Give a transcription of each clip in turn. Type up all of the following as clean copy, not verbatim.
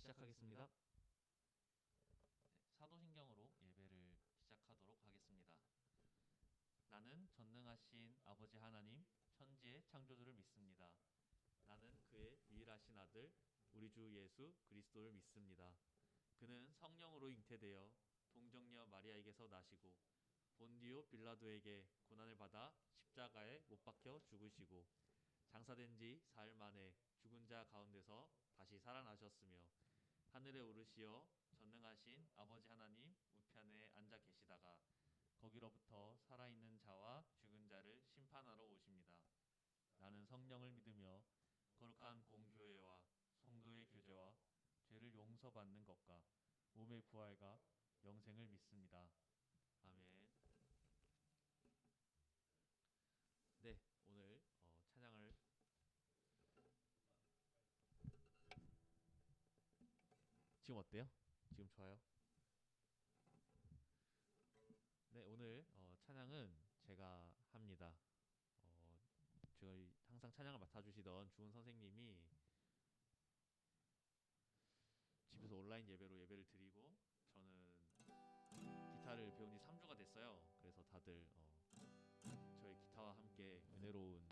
시작하겠습니다. 사도신경으로 예배를 시작하도록 하겠습니다. 나는 전능하신 아버지 하나님, 천지의 창조주를 믿습니다. 나는 그의 유일하신 아들, 우리 주 예수 그리스도를 믿습니다. 그는 성령으로 잉태되어 동정녀 마리아에게서 나시고 본디오 빌라도에게 고난을 받아 십자가에 못 박혀 죽으시고 장사된 지 사흘 만에 죽은 자 가운데서 다시 살아나셨으며 하늘에 오르시어 전능하신 아버지 하나님 우편에 앉아 계시다가 거기로부터 살아있는 자와 죽은 자를 심판하러 오십니다. 나는 성령을 믿으며 거룩한 공교회와 성도의 교제와 죄를 용서받는 것과 몸의 부활과 영생을 믿습니다. 아멘. 네, 오늘 찬양을 지금 어때요? 지금 좋아요? 네, 오늘 찬양은 제가 합니다. 저희 항상 찬양을 맡아주시던 주은 선생님이 집에서 온라인 예배로 예배를 드리고 저는 기타를 배운 지 3주가 됐어요. 그래서 다들 저희 기타와 함께 은혜로운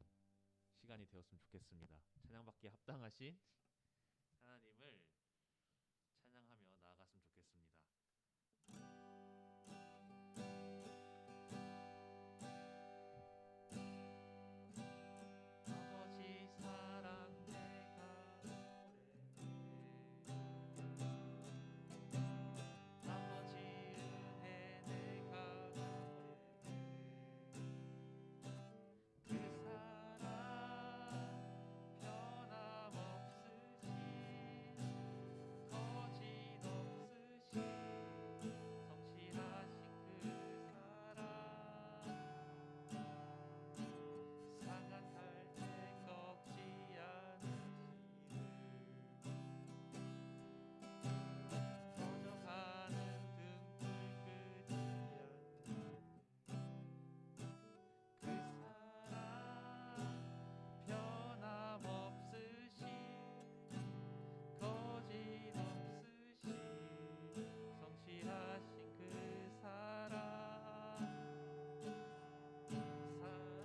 시간이 되었으면 좋겠습니다. 찬양받기에 합당하신 하나님을 찬양하며 나아갔으면 좋겠습니다. 아버지 사랑 내가 노래해 아버지 은혜 내가 노래해 그 사랑 변함없으시 거짓 없으시 성실하신 그 사랑 상한 탈때 꺾지 않으시를 꺼져가는 등불 끄지 않는 그 사랑 변함없으시 거짓 없으시 성실하신 그 사랑 그 사랑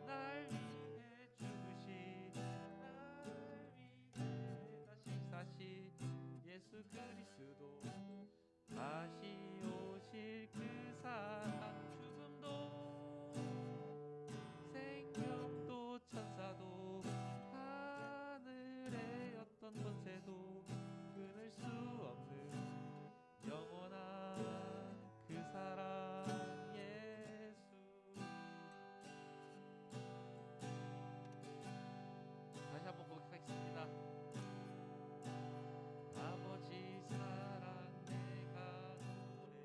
날 위해 죽으시 날 위해 다시 사시 예수 그리스도 다시 오실 그 사랑 죽음도 생명도 천사도 하늘의 어떤 권세도 끊을 수 없는 영원한 그 사랑 예수 다시 한번 고백하겠습니다. 아버지 사랑 내가 노래해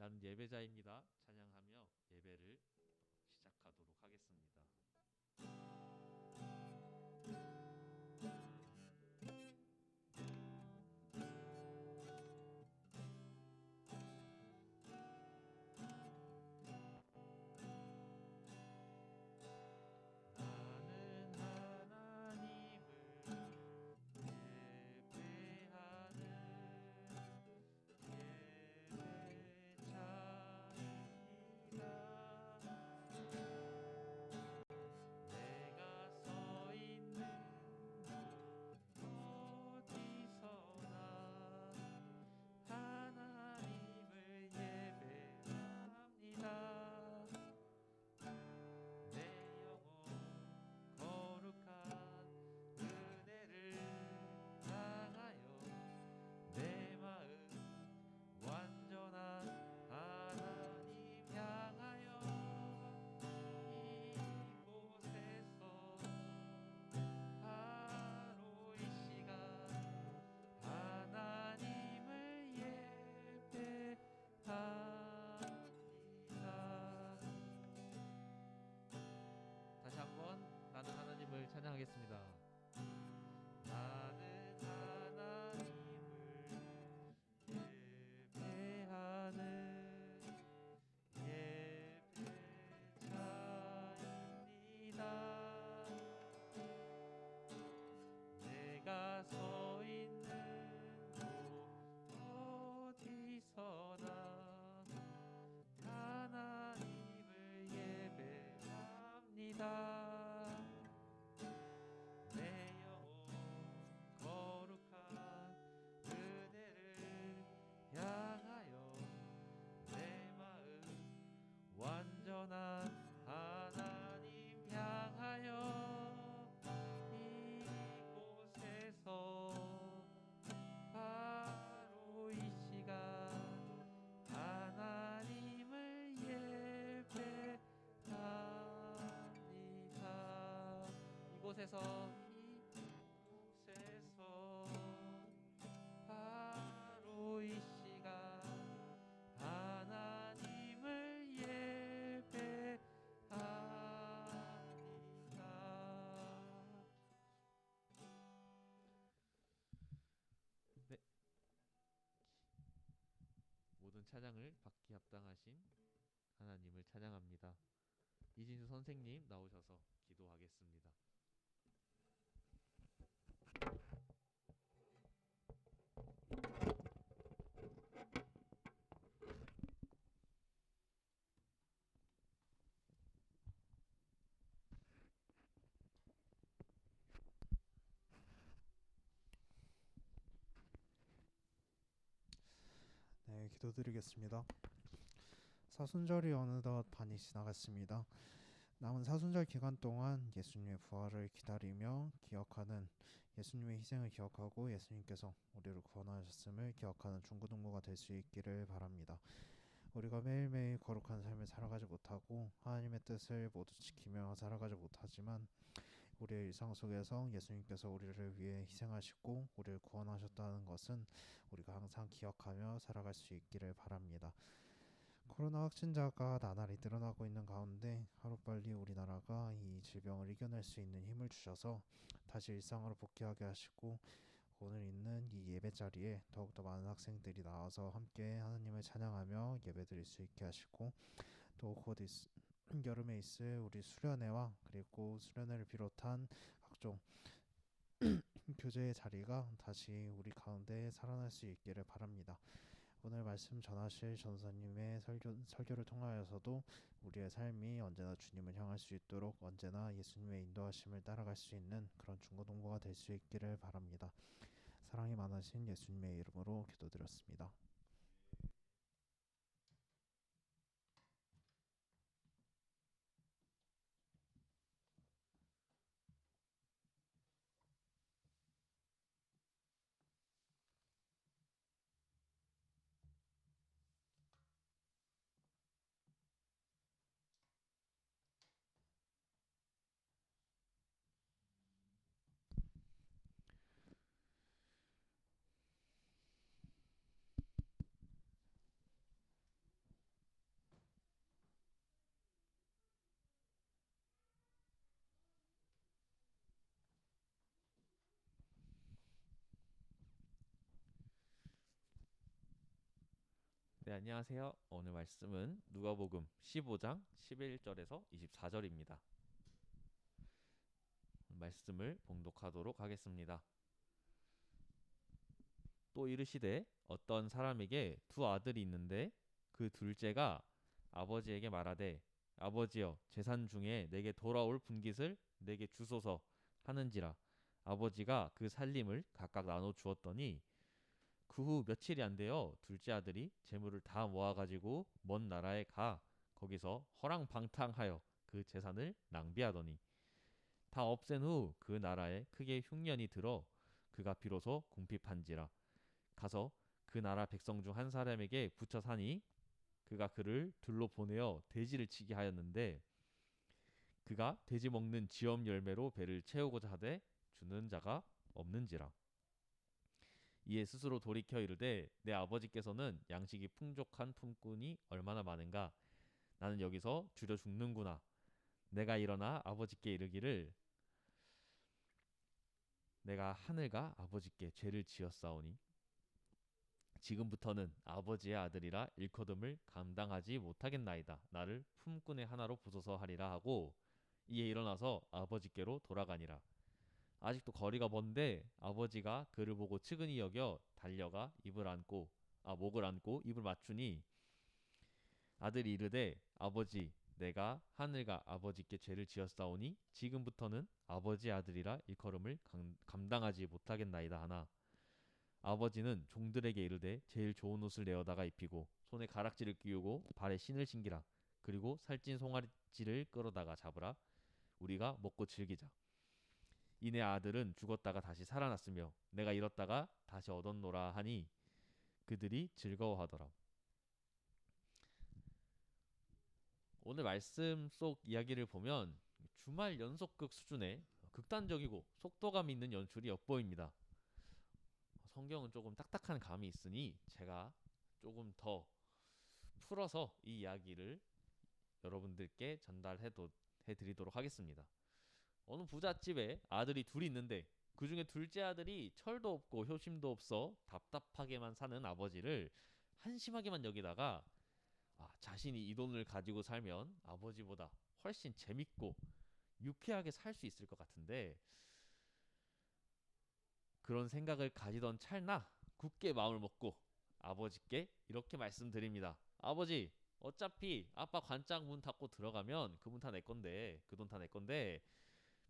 나는 예배자입니다. 찬양하며 예배를 시작하도록 하겠습니다. 나는 하나님을 예배하는 예배자입니다. 내가 서 있는 어디서나 하나님을 예배합니다. 내 영혼 거룩한 은혜를 향하여 내 마음 완전한 하나님 향하여 이곳에서 바로 이 시간 하나님을 예배합니다. 다시 한번 나는 하나님을 찬양하겠습니다. 나는 하나님을 예배하는 예배자입니다. 내가 서 있는 곳 어디서나 하나님을 예배합니다. 내 영혼 거룩한 은혜를 향하여 내 마음 완전한 하나님 향하여 이곳에서 바로 이 시간 하나님을 예배합니다. 이곳에서 바로 이 시간 하나님을 예배합니다. 네, 모든 찬양을 받기 합당하신 하나님을 찬양합니다. 이진수 선생님 나오셔서 기도하겠습니다. 네, 기도드리겠습니다. 사순절이 어느덧 반이 지나갔습니다. 남은 사순절 기간 동안 예수님의 부활을 기다리며 기억하는 예수님의 희생을 기억하고 예수님께서 우리를 구원하셨음을 기억하는 중고등부가 될 수 있기를 바랍니다. 우리가 매일매일 거룩한 삶을 살아가지 못하고 하나님의 뜻을 모두 지키며 살아가지 못하지만 우리의 일상 속에서 예수님께서 우리를 위해 희생하시고 우리를 구원하셨다는 것은 우리가 항상 기억하며 살아갈 수 있기를 바랍니다. 코로나 확진자가 나날이 늘어나고 있는 가운데 하루빨리 우리나라가 이 질병을 이겨낼 수 있는 힘을 주셔서 다시 일상으로 복귀하게 하시고 오늘 있는 이 예배 자리에 더욱더 많은 학생들이 나와서 함께 하나님을 찬양하며 예배드릴 수 있게 하시고 또 곧 여름에 있을 우리 수련회와 그리고 수련회를 비롯한 각종 교제의 자리가 다시 우리 가운데 살아날 수 있기를 바랍니다. 오늘 말씀 전하실 전사님의 설교를 통하여서도 우리의 삶이 언제나 주님을 향할 수 있도록 언제나 예수님의 인도하심을 따라갈 수 있는 그런 중고동부가 될 수 있기를 바랍니다. 사랑이 많으신 예수님의 이름으로 기도드렸습니다. 네, 안녕하세요. 오늘 말씀은 누가복음 15장 11절에서 24절입니다. 말씀을 봉독하도록 하겠습니다. 또 이르시되 어떤 사람에게 두 아들이 있는데 그 둘째가 아버지에게 말하되 아버지여 재산 중에 내게 돌아올 분깃을 내게 주소서 하는지라. 아버지가 그 살림을 각각 나눠 주었더니 그 후 며칠이 안 되어 둘째 아들이 재물을 다 모아가지고 먼 나라에 가 거기서 허랑방탕하여 그 재산을 낭비하더니 다 없앤 후 그 나라에 크게 흉년이 들어 그가 비로소 궁핍한지라. 가서 그 나라 백성 중 한 사람에게 붙여 사니 그가 그를 들로 보내어 돼지를 치게 하였는데 그가 돼지 먹는 지엄 열매로 배를 채우고자 하되 주는 자가 없는지라. 이에 스스로 돌이켜 이르되 내 아버지께서는 양식이 풍족한 품꾼이 얼마나 많은가. 나는 여기서 주려 죽는구나. 내가 일어나 아버지께 이르기를 내가 하늘과 아버지께 죄를 지었사오니 지금부터는 아버지의 아들이라 일컬음을 감당하지 못하겠나이다. 나를 품꾼의 하나로 부소서 하리라 하고 이에 일어나서 아버지께로 돌아가니라. 아직도 거리가 먼데 아버지가 그를 보고 측은히 여겨 달려가 목을 안고 입을 맞추니 아들이 이르되 아버지 내가 하늘과 아버지께 죄를 지었사오니 지금부터는 아버지의 아들이라 일컬음을 감당하지 못하겠나이다 하나 아버지는 종들에게 이르되 제일 좋은 옷을 내어다가 입히고 손에 가락지를 끼우고 발에 신을 신기라. 그리고 살찐 송아지를 끌어다가 잡으라. 우리가 먹고 즐기자. 이내 아들은 죽었다가 다시 살아났으며 내가 잃었다가 다시 얻었노라 하니 그들이 즐거워하더라. 오늘 말씀 속 이야기를 보면 주말 연속극 수준의 극단적이고 속도감 있는 연출이 엿보입니다. 성경은 조금 딱딱한 감이 있으니 제가 조금 더 풀어서 이 이야기를 여러분들께 전달해 드리도록 하겠습니다. 어느 부잣집에 아들이 둘이 있는데 그 중에 둘째 아들이 철도 없고 효심도 없어 답답하게만 사는 아버지를 한심하게만 여기다가 자신이 이 돈을 가지고 살면 아버지보다 훨씬 재밌고 유쾌하게 살 수 있을 것 같은데 그런 생각을 가지던 찰나 굳게 마음을 먹고 아버지께 이렇게 말씀드립니다. 아버지, 어차피 아빠 관짝 문 닫고 들어가면 그 문 다 내 건데 그 돈 다 내 건데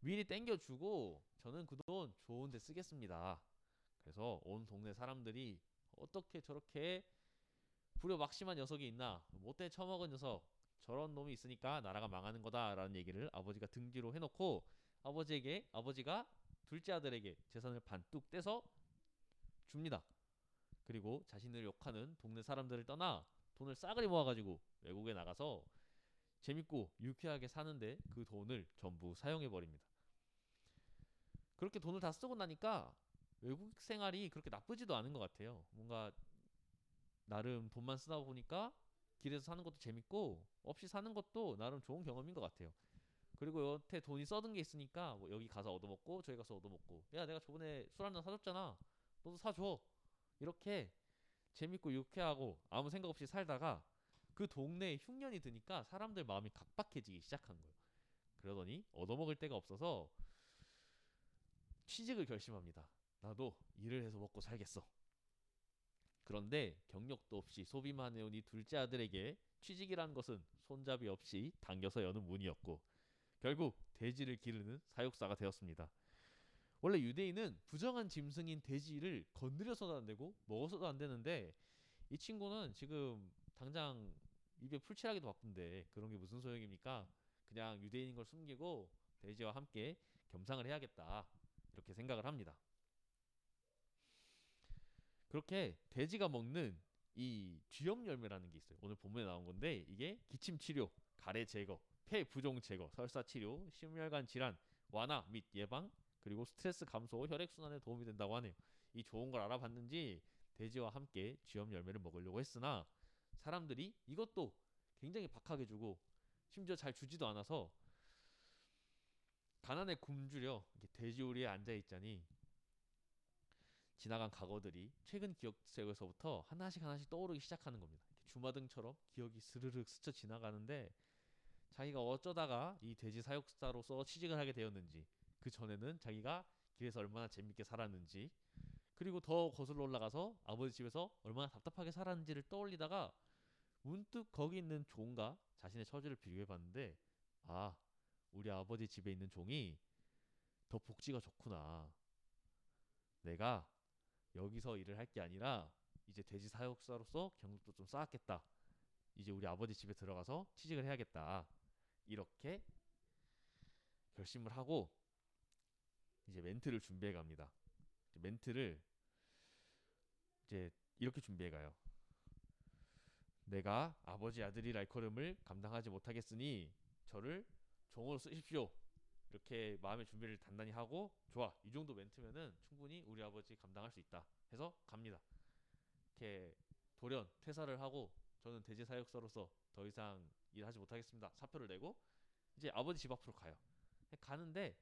미리 땡겨주고 저는 그 돈 좋은 데 쓰겠습니다. 그래서 온 동네 사람들이 어떻게 저렇게 불효막심한 녀석이 있나, 못돼 처먹은 녀석, 저런 놈이 있으니까 나라가 망하는 거다라는 얘기를 아버지가 등 뒤로 해놓고 아버지가 둘째 아들에게 재산을 반뚝 떼서 줍니다. 그리고 자신을 욕하는 동네 사람들을 떠나 돈을 싸그리 모아가지고 외국에 나가서 재밌고 유쾌하게 사는데 그 돈을 전부 사용해버립니다. 그렇게 돈을 다 쓰고 나니까 외국 생활이 그렇게 나쁘지도 않은 것 같아요. 뭔가 나름 돈만 쓰다 보니까 길에서 사는 것도 재밌고 없이 사는 것도 나름 좋은 경험인 것 같아요. 그리고 여태 돈이 써둔 게 있으니까 뭐 여기 가서 얻어먹고 저기 가서 얻어먹고 야 내가 저번에 술 한잔 사줬잖아 너도 사줘 이렇게 재밌고 유쾌하고 아무 생각 없이 살다가 그 동네에 흉년이 드니까 사람들 마음이 각박해지기 시작한 거예요. 그러더니 얻어먹을 데가 없어서 취직을 결심합니다. 나도 일을 해서 먹고 살겠어. 그런데 경력도 없이 소비만 해온 이 둘째 아들에게 취직이란 것은 손잡이 없이 당겨서 여는 문이었고 결국 돼지를 기르는 사육사가 되었습니다. 원래 유대인은 부정한 짐승인 돼지를 건드려서도 안 되고 먹어서도 안 되는데 이 친구는 지금 당장 입에 풀칠하기도 바쁜데 그런 게 무슨 소용입니까? 그냥 유대인인 걸 숨기고 돼지와 함께 겸상을 해야겠다 이렇게 생각을 합니다. 그렇게 돼지가 먹는 이 쥐염 열매라는 게 있어요. 오늘 본문에 나온 건데 이게 기침 치료, 가래 제거, 폐 부종 제거, 설사 치료, 심혈관 질환 완화 및 예방 그리고 스트레스 감소, 혈액 순환에 도움이 된다고 하네요. 이 좋은 걸 알아봤는지 돼지와 함께 쥐염 열매를 먹으려고 했으나 사람들이 이것도 굉장히 박하게 주고 심지어 잘 주지도 않아서 가난에 굶주려 돼지 우리에 앉아 있자니 지나간 과거들이 최근 기억 속에서부터 하나씩 떠오르기 시작하는 겁니다. 주마등처럼 기억이 스르륵 스쳐 지나가는데 자기가 어쩌다가 이 돼지 사육사로서 취직을 하게 되었는지, 그 전에는 자기가 길에서 얼마나 재밌게 살았는지, 그리고 더 거슬러 올라가서 아버지 집에서 얼마나 답답하게 살았는지를 떠올리다가 문득 거기 있는 종과 자신의 처지를 비교해봤는데, 아, 우리 아버지 집에 있는 종이 더 복지가 좋구나. 내가 여기서 일을 할 게 아니라 이제 돼지 사육사로서 경력도 좀 쌓았겠다. 이제 우리 아버지 집에 들어가서 취직을 해야겠다. 이렇게 결심을 하고 이제 멘트를 준비해 갑니다. 멘트를 이제 이렇게 준비해 가요. 내가 아버지 아들이랄 걸음을 감당하지 못하겠으니 저를 종으로 쓰십시오. 이렇게 마음의 준비를 단단히 하고, 좋아, 이 정도 멘트면은 충분히 우리 아버지 감당할 수 있다 해서 갑니다. 이렇게 돌연 퇴사를 하고 저는 돼지 사육사로서 더 이상 일하지 못하겠습니다. 사표를 내고 이제 아버지 집 앞으로 가요. 가는데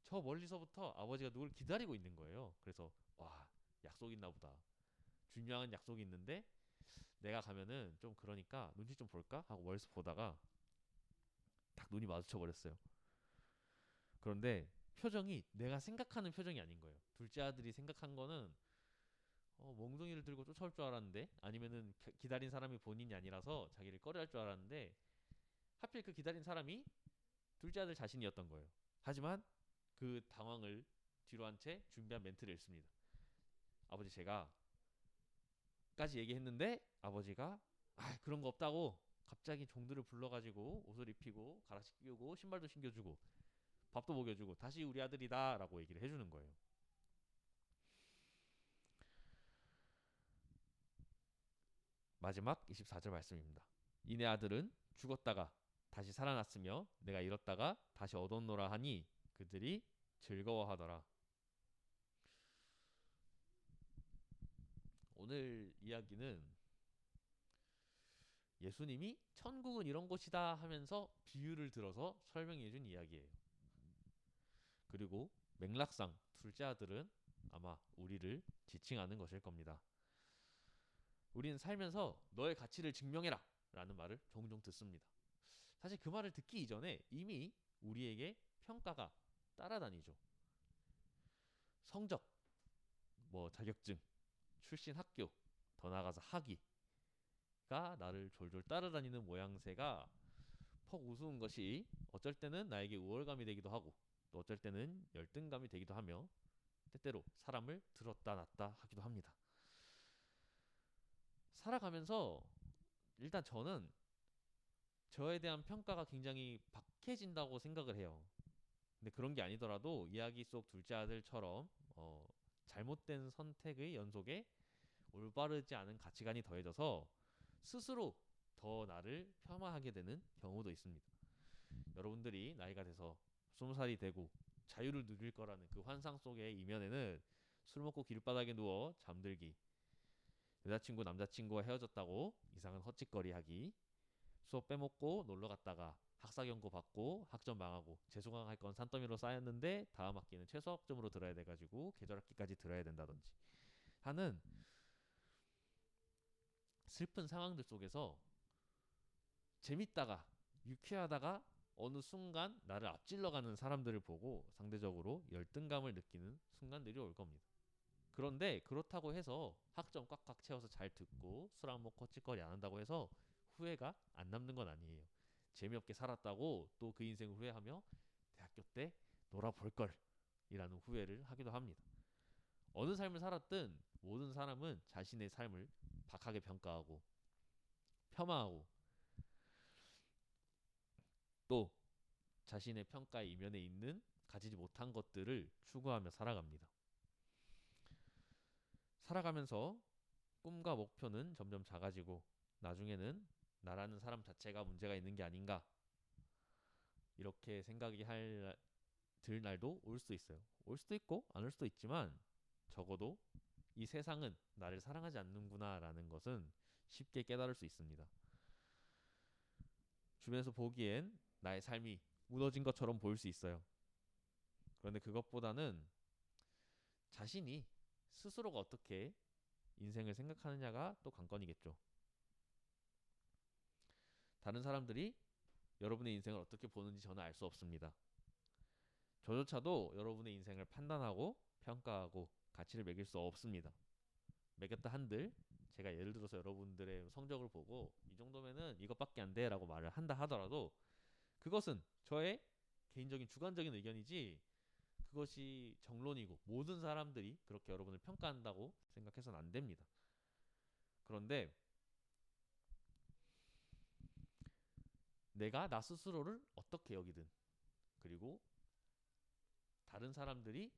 저 멀리서부터 아버지가 누굴 기다리고 있는 거예요. 그래서 와, 약속 있나 보다. 중요한 약속이 있는데 내가 가면은 좀 그러니까 눈치 좀 볼까 하고 멀리서 보다가 딱 눈이 마주쳐 버렸어요. 그런데 표정이 내가 생각하는 표정이 아닌 거예요. 둘째 아들이 생각한 거는 몽둥이를 들고 쫓아올 줄 알았는데, 아니면은 기다린 사람이 본인이 아니라서 자기를 꺼려할 줄 알았는데, 하필 그 기다린 사람이 둘째 아들 자신이었던 거예요. 하지만 그 당황을 뒤로 한 채 준비한 멘트를 읽습니다. 아버지, 제가 까지 얘기했는데 아버지가 그런 거 없다고 갑자기 종들을 불러가지고 옷을 입히고 가락씩 끼우고 신발도 신겨주고 밥도 먹여주고 다시 우리 아들이다 라고 얘기를 해주는 거예요. 마지막 24절 말씀입니다. 이내 아들은 죽었다가 다시 살아났으며 내가 잃었다가 다시 얻었노라 하니 그들이 즐거워하더라. 오늘 이야기는 예수님이 천국은 이런 곳이다 하면서 비유를 들어서 설명해 준 이야기예요. 그리고 맥락상 둘째 아들은 아마 우리를 지칭하는 것일 겁니다. 우리는 살면서 너의 가치를 증명해라 라는 말을 종종 듣습니다. 사실 그 말을 듣기 이전에 이미 우리에게 평가가 따라다니죠. 성적, 자격증, 출신 학교, 더 나아가서 학위가 나를 졸졸 따라다니는 모양새가 퍽 우스운 것이 어쩔 때는 나에게 우월감이 되기도 하고, 또 어쩔 때는 열등감이 되기도 하며, 때때로 사람을 들었다 놨다 하기도 합니다. 살아가면서 일단 저는 저에 대한 평가가 굉장히 박해진다고 생각을 해요. 근데 그런 게 아니더라도 이야기 속 둘째 아들처럼 잘못된 선택의 연속에 올바르지 않은 가치관이 더해져서 스스로 더 나를 폄하하게 되는 경우도 있습니다. 여러분들이 나이가 돼서 20살이 되고 자유를 누릴 거라는 그 환상 속의 이면에는 술 먹고 길바닥에 누워 잠들기, 여자친구 남자친구와 헤어졌다고 이상한 헛짓거리 하기, 수업 빼먹고 놀러 갔다가 학사 경고 받고 학점 망하고 재수강할 건 산더미로 쌓였는데 다음 학기는 최소 학점으로 들어야 돼가지고 계절 학기까지 들어야 된다든지 하는 슬픈 상황들 속에서 재밌다가 유쾌하다가 어느 순간 나를 앞질러가는 사람들을 보고 상대적으로 열등감을 느끼는 순간들이 올 겁니다. 그런데 그렇다고 해서 학점 꽉꽉 채워서 잘 듣고 술 안 먹고 찌꺼리 안 한다고 해서 후회가 안 남는 건 아니에요. 재미없게 살았다고 또 그 인생을 후회하며 대학교 때 놀아볼 걸 이라는 후회를 하기도 합니다. 어느 삶을 살았든 모든 사람은 자신의 삶을 박하게 평가하고 폄하하고 또 자신의 평가의 이면에 있는 가지지 못한 것들을 추구하며 살아갑니다. 살아가면서 꿈과 목표는 점점 작아지고 나중에는 나라는 사람 자체가 문제가 있는 게 아닌가 이렇게 생각이 들 날도 올 수도 있어요. 올 수도 있고 안 올 수도 있지만 적어도 이 세상은 나를 사랑하지 않는구나 라는 것은 쉽게 깨달을 수 있습니다. 주변에서 보기엔 나의 삶이 무너진 것처럼 보일 수 있어요. 그런데 그것보다는 자신이 스스로가 어떻게 인생을 생각하느냐가 또 관건이겠죠. 다른 사람들이 여러분의 인생을 어떻게 보는지 저는 알 수 없습니다. 저조차도 여러분의 인생을 판단하고 평가하고 가치를 매길 수 없습니다. 매겼다 한들 제가 예를 들어서 여러분들의 성적을 보고 이 정도면은 이것밖에 안 돼라고 말을 한다 하더라도 그것은 저의 개인적인 주관적인 의견이지 그것이 정론이고 모든 사람들이 그렇게 여러분을 평가한다고 생각해서는 안 됩니다. 그런데 내가 나 스스로를 어떻게 여기든 그리고 다른 사람들이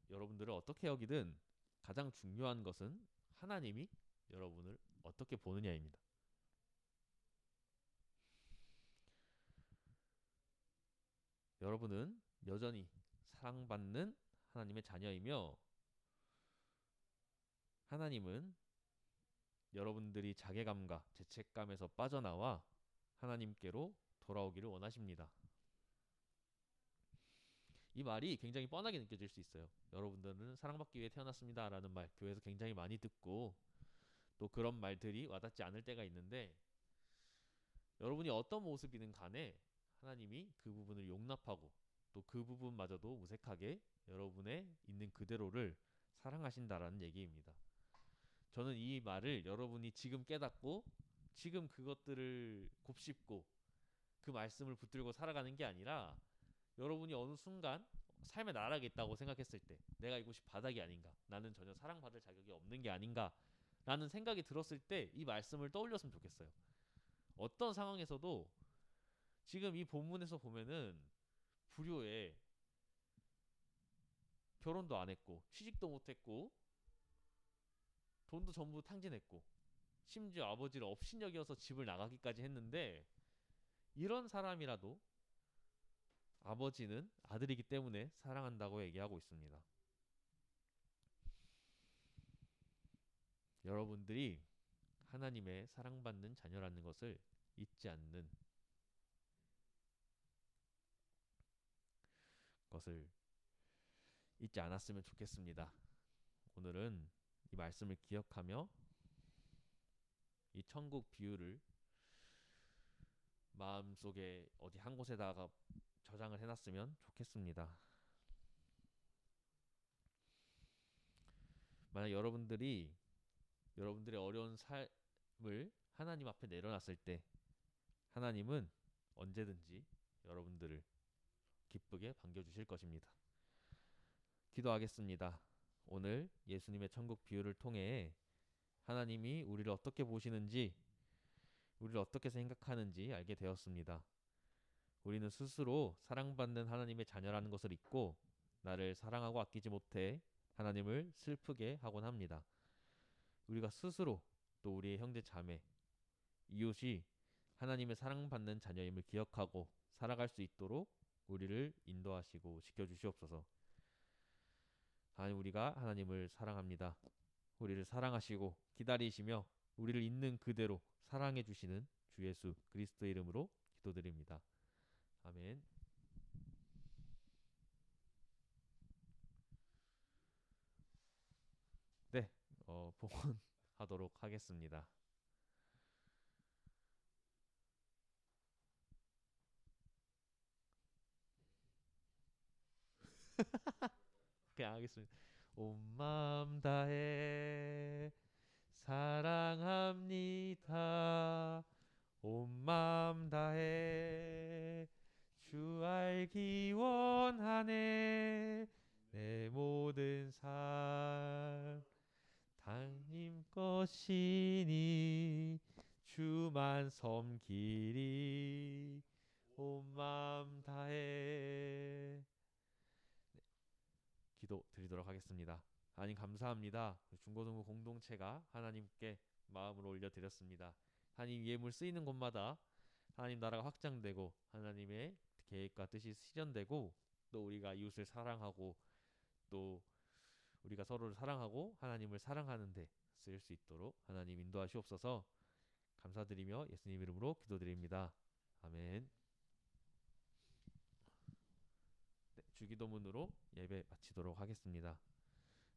여러분들을 어떻게 여기든 가장 중요한 것은 하나님이 여러분을 어떻게 보느냐입니다. 여러분은 여전히 사랑받는 하나님의 자녀이며 하나님은 여러분들이 자괴감과 죄책감에서 빠져나와 하나님께로 돌아오기를 원하십니다. 이 말이 굉장히 뻔하게 느껴질 수 있어요. 여러분들은 사랑받기 위해 태어났습니다 라는 말 교회에서 굉장히 많이 듣고 또 그런 말들이 와닿지 않을 때가 있는데 여러분이 어떤 모습이든 간에 하나님이 그 부분을 용납하고 또 그 부분마저도 무색하게 여러분의 있는 그대로를 사랑하신다라는 얘기입니다. 저는 이 말을 여러분이 지금 깨닫고 지금 그것들을 곱씹고 그 말씀을 붙들고 살아가는 게 아니라 여러분이 어느 순간 삶의 나락에 있다고 생각했을 때 내가 이곳이 바닥이 아닌가 나는 전혀 사랑받을 자격이 없는 게 아닌가 라는 생각이 들었을 때 이 말씀을 떠올렸으면 좋겠어요. 어떤 상황에서도 지금 이 본문에서 보면은 불효에 결혼도 안 했고 취직도 못 했고 돈도 전부 탕진했고 심지어 아버지를 업신여겨서 집을 나가기까지 했는데 이런 사람이라도 아버지는 아들이기 때문에 사랑한다고 얘기하고 있습니다. 여러분들이 하나님의 사랑받는 자녀라는 것을 잊지 않는 것을 잊지 않았으면 좋겠습니다. 오늘은 이 말씀을 기억하며 이 천국 비유를 마음속에 어디 한 곳에다가 저장을 해놨으면 좋겠습니다. 만약 여러분들이 여러분들의 어려운 삶을 하나님 앞에 내려놨을 때 하나님은 언제든지 여러분들을 기쁘게 반겨주실 것입니다. 기도하겠습니다. 오늘 예수님의 천국 비유를 통해 하나님이 우리를 어떻게 보시는지 우리를 어떻게 생각하는지 알게 되었습니다. 우리는 스스로 사랑받는 하나님의 자녀라는 것을 잊고 나를 사랑하고 아끼지 못해 하나님을 슬프게 하곤 합니다. 우리가 스스로 또 우리의 형제 자매, 이웃이 하나님의 사랑받는 자녀임을 기억하고 살아갈 수 있도록 우리를 인도하시고 지켜주시옵소서. 하나님 우리가 하나님을 사랑합니다. 우리를 사랑하시고 기다리시며 우리를 있는 그대로 사랑해 주시는 주 예수 그리스도의 이름으로 기도드립니다. 아멘. 네, 봉헌하도록 하겠습니다. 그냥 하겠습니다. 온 마음 다해 사랑합니다. 온 마음 다해 주 알기 원하네. 내 모든 삶 당님 것이니 주만 섬기리. 온 마음 다해. 기도 드리도록 하겠습니다. 하나님 감사합니다. 중고등부 공동체가 하나님께 마음을 올려드렸습니다. 하나님 예물 쓰이는 곳마다 하나님 나라가 확장되고 하나님의 계획과 뜻이 실현되고 또 우리가 이웃을 사랑하고 또 우리가 서로를 사랑하고 하나님을 사랑하는데 쓰일 수 있도록 하나님 인도하시옵소서. 감사드리며 예수님 이름으로 기도드립니다. 아멘. 네, 주기도문으로 예배 마치도록 하겠습니다.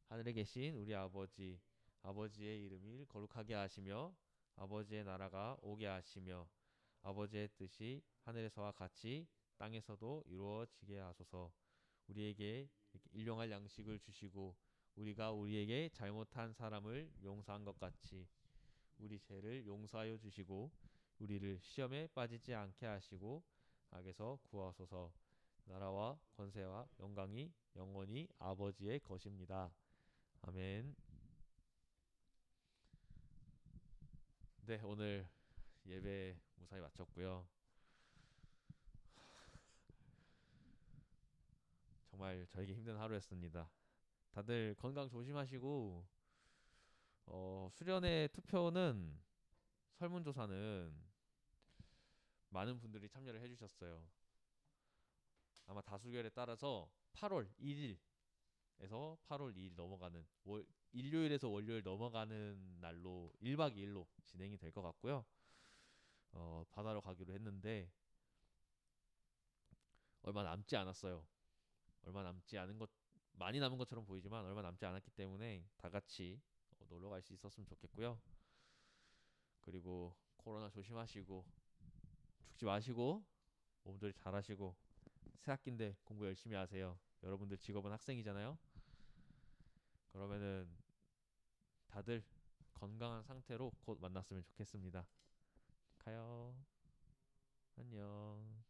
하늘에 계신 우리 아버지, 아버지의 이름이 거룩하게 하시며 아버지의 나라가 오게 하시며 아버지의 뜻이 하늘에서와 같이 땅에서도 이루어지게 하소서. 우리에게 이렇게 일용할 양식을 주시고 우리가 우리에게 잘못한 사람을 용서한 것 같이 우리 죄를 용서하여 주시고 우리를 시험에 빠지지 않게 하시고 악에서 구하소서. 나라와 권세와 영광이 영원히 아버지의 것입니다. 아멘. 네, 오늘 예배 무사히 마쳤고요. 정말 저에게 힘든 하루였습니다. 다들 건강 조심하시고 수련회 투표는 설문조사는 많은 분들이 참여를 해주셨어요. 아마 다수결에 따라서 8월 1일에서 8월 2일 넘어가는 일요일에서 월요일 넘어가는 날로 1박 2일로 진행이 될 것 같고요. 바다로 가기로 했는데 얼마 남지 않았어요. 얼마 남지 않은 것 많이 남은 것처럼 보이지만 얼마 남지 않았기 때문에 다 같이 놀러 갈 수 있었으면 좋겠고요. 그리고 코로나 조심하시고 죽지 마시고 몸조리 잘하시고 새 학기인데 공부 열심히 하세요. 여러분들 직업은 학생이잖아요. 그러면은 다들 건강한 상태로 곧 만났으면 좋겠습니다. 가요. 안녕.